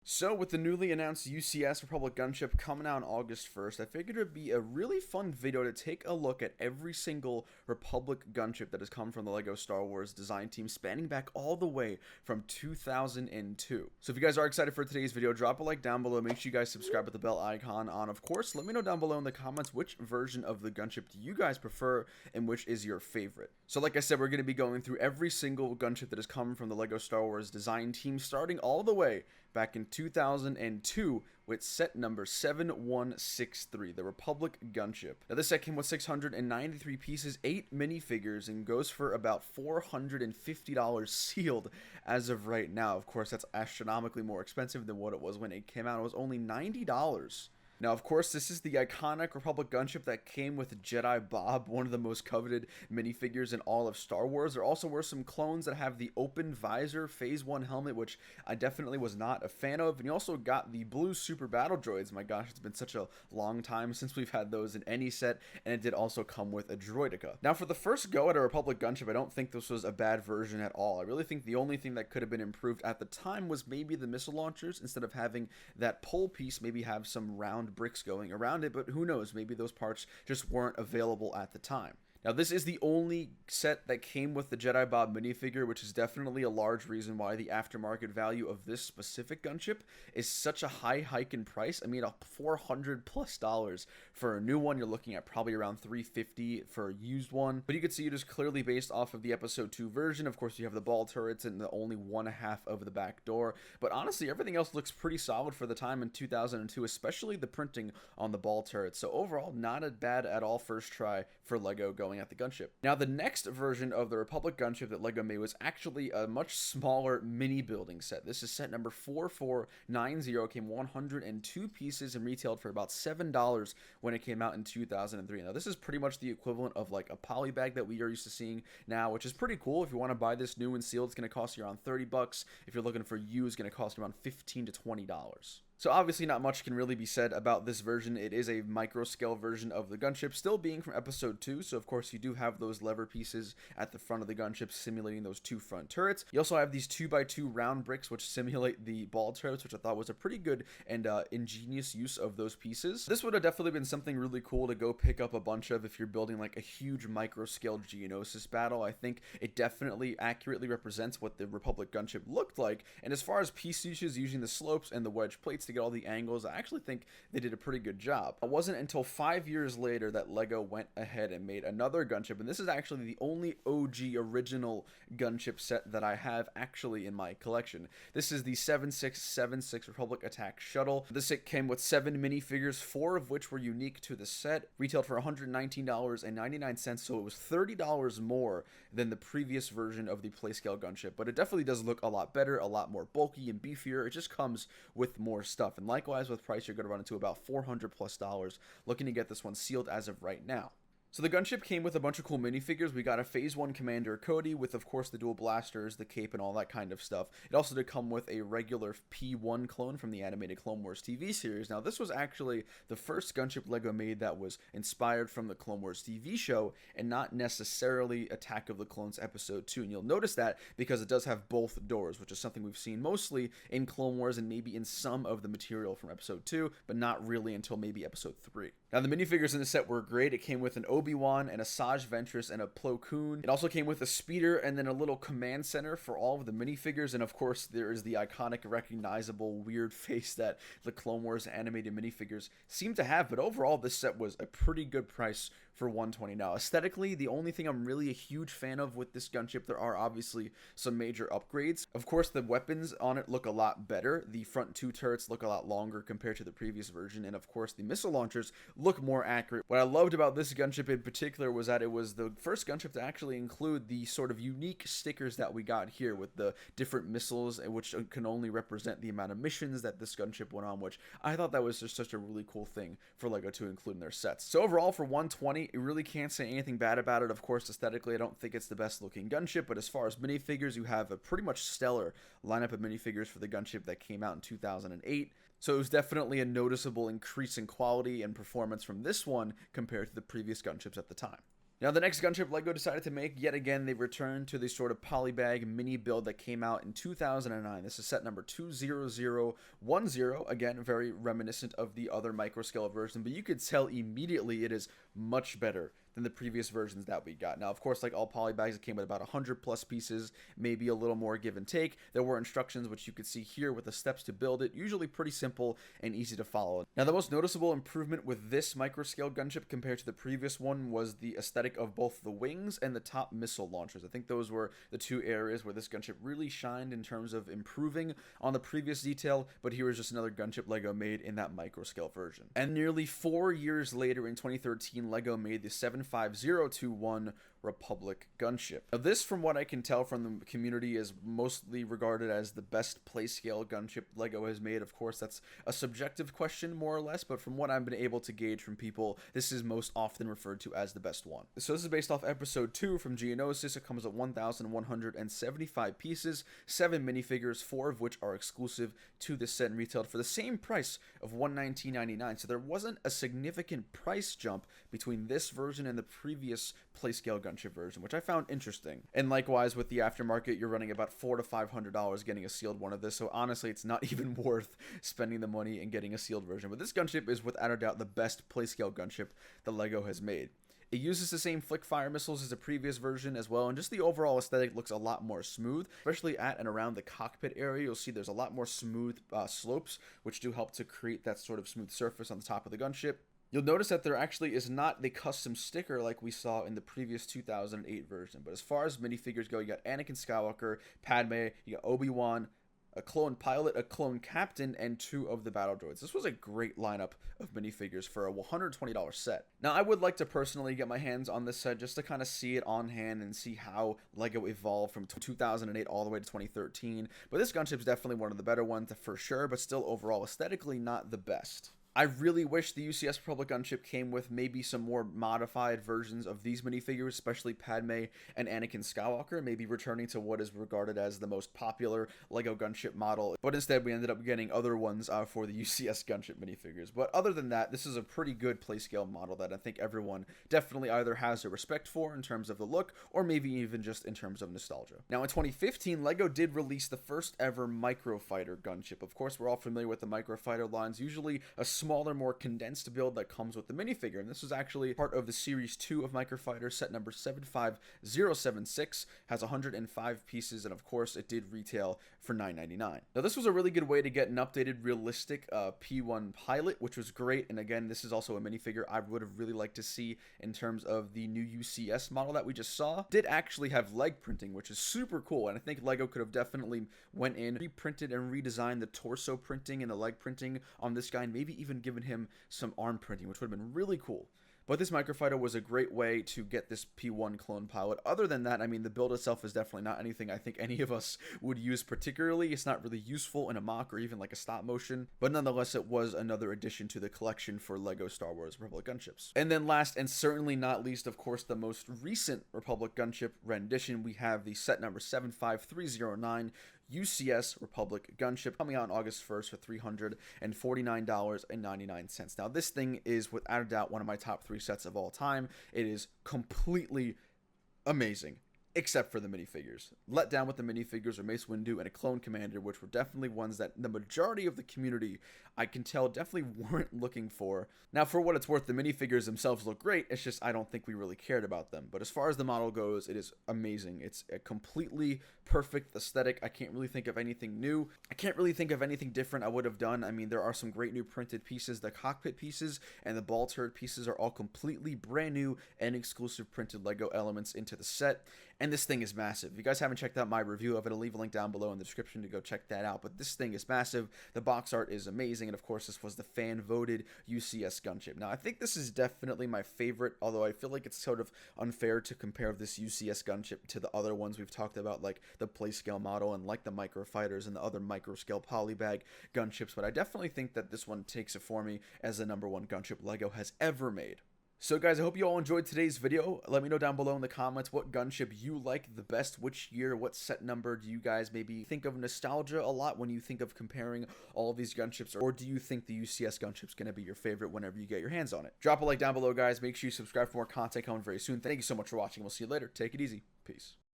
So, with the newly announced UCS Republic Gunship coming out on August 1st, I figured it would be a really fun video to take a look at every single Republic Gunship that has come from the LEGO Star Wars design team, spanning back all the way from 2002. So if you guys are excited for today's video, drop a like down below, make sure you guys subscribe with the bell icon on. Of course, let me know down below in the comments which version of the gunship do you guys prefer and which is your favorite. So like I said, we're going to be going through every single gunship that has come from the LEGO Star Wars design team, starting all the way back in 2002 with set number 7163, the Republic Gunship. Now this set came with 693 pieces, 8 minifigures, and goes for about $450 sealed as of right now. Of course, that's astronomically more expensive than what it was when it came out. It was only $90. Now, of course, this is the iconic Republic Gunship that came with Jedi Bob, one of the most coveted minifigures in all of Star Wars. There also were some clones that have the open visor Phase 1 helmet, which I definitely was not a fan of. And you also got the blue Super Battle Droids. My gosh, it's been such a long time since we've had those in any set. And it did also come with a Droideka. Now, for the first go at a Republic Gunship, I don't think this was a bad version at all. I really think the only thing that could have been improved at the time was maybe the missile launchers. Instead of having that pole piece, maybe have some round bricks going around it, but who knows, maybe those parts just weren't available at the time. Now, this is the only set that came with the Jedi Bob minifigure, which is definitely a large reason why the aftermarket value of this specific gunship is such a high hike in price. I mean, $400+ for a new one. You're looking at probably around $350 for a used one. But you can see it is clearly based off of the Episode 2 version. Of course, you have the ball turrets and the only one half of the back door. But honestly, everything else looks pretty solid for the time in 2002, especially the printing on the ball turrets. So overall, not a bad at all first try for LEGO going at the gunship. Now, the next version of the Republic Gunship that LEGO made was actually a much smaller mini building set. This is set number 4490, came 102 pieces and retailed for about $7 when it came out in 2003. Now, this is pretty much the equivalent of like a poly bag that we are used to seeing now, which is pretty cool. If you want to buy this new and sealed, it's going to cost you around $30. If you're looking for used, it's going to cost you around $15 to $20. So obviously not much can really be said about this version. It is a micro scale version of the gunship, still being from Episode 2, so of course you do have those lever pieces at the front of the gunship simulating those two front turrets. You also have these 2x2 round bricks which simulate the ball turrets, which I thought was a pretty good and ingenious use of those pieces. This would have definitely been something really cool to go pick up a bunch of if you're building like a huge micro scale Geonosis battle. I think it definitely accurately represents what the Republic Gunship looked like, and as far as piece usage using the slopes and the wedge plates to get all the angles, I actually think they did a pretty good job. It wasn't until 5 years later that LEGO went ahead and made another gunship, and this is actually the only OG original gunship set that I have actually in my collection. This is the 7676 Republic Attack Shuttle. This set came with 7 minifigures, 4 of which were unique to the set, retailed for $119.99, so it was $30 more than the previous version of the Playscale gunship, but it definitely does look a lot better, a lot more bulky and beefier. It just comes with more stuff, and likewise with price, you're going to run into about $400+ looking to get this one sealed as of right now. So the gunship came with a bunch of cool minifigures. We got a Phase 1 Commander Cody with, of course, the dual blasters, the cape, and all that kind of stuff. It also did come with a regular P1 clone from the animated Clone Wars TV series. Now, this was actually the first gunship LEGO made that was inspired from the Clone Wars TV show and not necessarily Attack of the Clones Episode 2. And you'll notice that because it does have both doors, which is something we've seen mostly in Clone Wars and maybe in some of the material from Episode 2, but not really until maybe Episode 3. Now, the minifigures in the set were great. It came with an Obi-Wan, and a Saj Ventress, and a Plo Koon. It also came with a speeder and then a little command center for all of the minifigures, and of course there is the iconic, recognizable, weird face that the Clone Wars animated minifigures seem to have, but overall this set was a pretty good price for $120. Now, aesthetically, the only thing I'm really a huge fan of with this gunship, there are obviously some major upgrades. Of course, the weapons on it look a lot better. The front 2 turrets look a lot longer compared to the previous version, and of course the missile launchers look more accurate. What I loved about this gunship in particular was that it was the first gunship to actually include the sort of unique stickers that we got here with the different missiles, which can only represent the amount of missions that this gunship went on, which I thought that was just such a really cool thing for LEGO to include in their sets. So overall, for $120, you really can't say anything bad about it. Of course, aesthetically, I don't think it's the best looking gunship, but as far as minifigures, you have a pretty much stellar lineup of minifigures for the gunship that came out in 2008. So it was definitely a noticeable increase in quality and performance from this one compared to the previous gunships at the time. Now, the next gunship LEGO decided to make, yet again, they returned to the sort of polybag mini build that came out in 2009. This is set number 20010. Again, very reminiscent of the other microscale version, but you could tell immediately it is much better than the previous versions that we got. Now, of course, like all polybags, it came with about 100 plus pieces, maybe a little more give and take. There were instructions, which you could see here with the steps to build it, usually pretty simple and easy to follow. Now, the most noticeable improvement with this microscale gunship compared to the previous one was the aesthetic of both the wings and the top missile launchers. I think those were the two areas where this gunship really shined in terms of improving on the previous detail, but here is just another gunship LEGO made in that microscale version. And nearly 4 years later, in 2013, LEGO made the 75021 Republic gunship. Now, this, from what I can tell from the community, is mostly regarded as the best playscale gunship LEGO has made. Of course, that's a subjective question, more or less, but from what I've been able to gauge from people, this is most often referred to as the best one. So this is based off episode 2 from Geonosis. It comes with 1,175 pieces, 7 minifigures, 4 of which are exclusive to this set and retailed for the same price of $119.99. So there wasn't a significant price jump between this version and the previous playscale gunship version, which I found interesting. And likewise with the aftermarket, you're running about $400 to $500 getting a sealed one of this, so honestly it's not even worth spending the money and getting a sealed version. But this gunship is without a doubt the best playscale gunship that LEGO has made. It uses the same flick fire missiles as the previous version as well, and just the overall aesthetic looks a lot more smooth, especially at and around the cockpit area. You'll see there's a lot more smooth slopes, which do help to create that sort of smooth surface on the top of the gunship. You'll notice that there actually is not the custom sticker like we saw in the previous 2008 version. But as far as minifigures go, you got Anakin Skywalker, Padme, you got Obi-Wan, a clone pilot, a clone captain, and 2 of the battle droids. This was a great lineup of minifigures for a $120 set. Now, I would like to personally get my hands on this set just to kind of see it on hand and see how LEGO evolved from 2008 all the way to 2013. But this gunship is definitely one of the better ones for sure, but still overall aesthetically not the best. I really wish the UCS Republic gunship came with maybe some more modified versions of these minifigures, especially Padme and Anakin Skywalker, maybe returning to what is regarded as the most popular LEGO gunship model. But instead, we ended up getting other ones for the UCS gunship minifigures. But other than that, this is a pretty good playscale model that I think everyone definitely either has a respect for in terms of the look, or maybe even just in terms of nostalgia. Now, in 2015, LEGO did release the first ever Microfighter gunship. Of course, we're all familiar with the Microfighter lines, usually a smaller, more condensed build that comes with the minifigure, and this was actually part of the Series 2 of Microfighter, set number 75076, has 105 pieces, and of course it did retail for $9.99. Now, this was a really good way to get an updated, realistic P1 pilot, which was great, and again, this is also a minifigure I would have really liked to see in terms of the new UCS model that we just saw. Did actually have leg printing, which is super cool, and I think LEGO could have definitely went in, reprinted and redesigned the torso printing and the leg printing on this guy, and maybe even given him some arm printing, which would have been really cool. But this Microfighter was a great way to get this P1 clone pilot. Other than that, I mean, the build itself is definitely not anything I think any of us would use particularly. It's not really useful in a mock or even like a stop motion, but nonetheless, it was another addition to the collection for LEGO Star Wars Republic gunships. And then last and certainly not least, of course, the most recent Republic gunship rendition, we have the set number 75309, UCS Republic gunship, coming out on August 1st for $349.99. Now, this thing is without a doubt one of my top 3 sets of all time. It is completely amazing, except for the minifigures. Let down with the minifigures are Mace Windu and a Clone Commander, which were definitely ones that the majority of the community, I can tell, definitely weren't looking for. Now, for what it's worth, the minifigures themselves look great. It's just I don't think we really cared about them. But as far as the model goes, it is amazing. It's a completely perfect aesthetic. I can't really think of anything new. I can't really think of anything different I would have done. I mean, there are some great new printed pieces. The cockpit pieces and the ball turret pieces are all completely brand new and exclusive printed LEGO elements into the set. And this thing is massive. If you guys haven't checked out my review of it, I'll leave a link down below in the description to go check that out. But this thing is massive. The box art is amazing. And of course, this was the fan-voted UCS gunship. Now, I think this is definitely my favorite, although I feel like it's sort of unfair to compare this UCS gunship to the other ones we've talked about, like the playscale model and like the Microfighters and the other microscale polybag gunships. But I definitely think that this one takes it for me as the #1 gunship LEGO has ever made. So guys, I hope you all enjoyed today's video. Let me know down below in the comments what gunship you like the best, which year, what set number do you guys maybe think of nostalgia a lot when you think of comparing all of these gunships, or do you think the UCS gunship's going to be your favorite whenever you get your hands on it? Drop a like down below, guys. Make sure you subscribe for more content coming very soon. Thank you so much for watching. We'll see you later. Take it easy. Peace.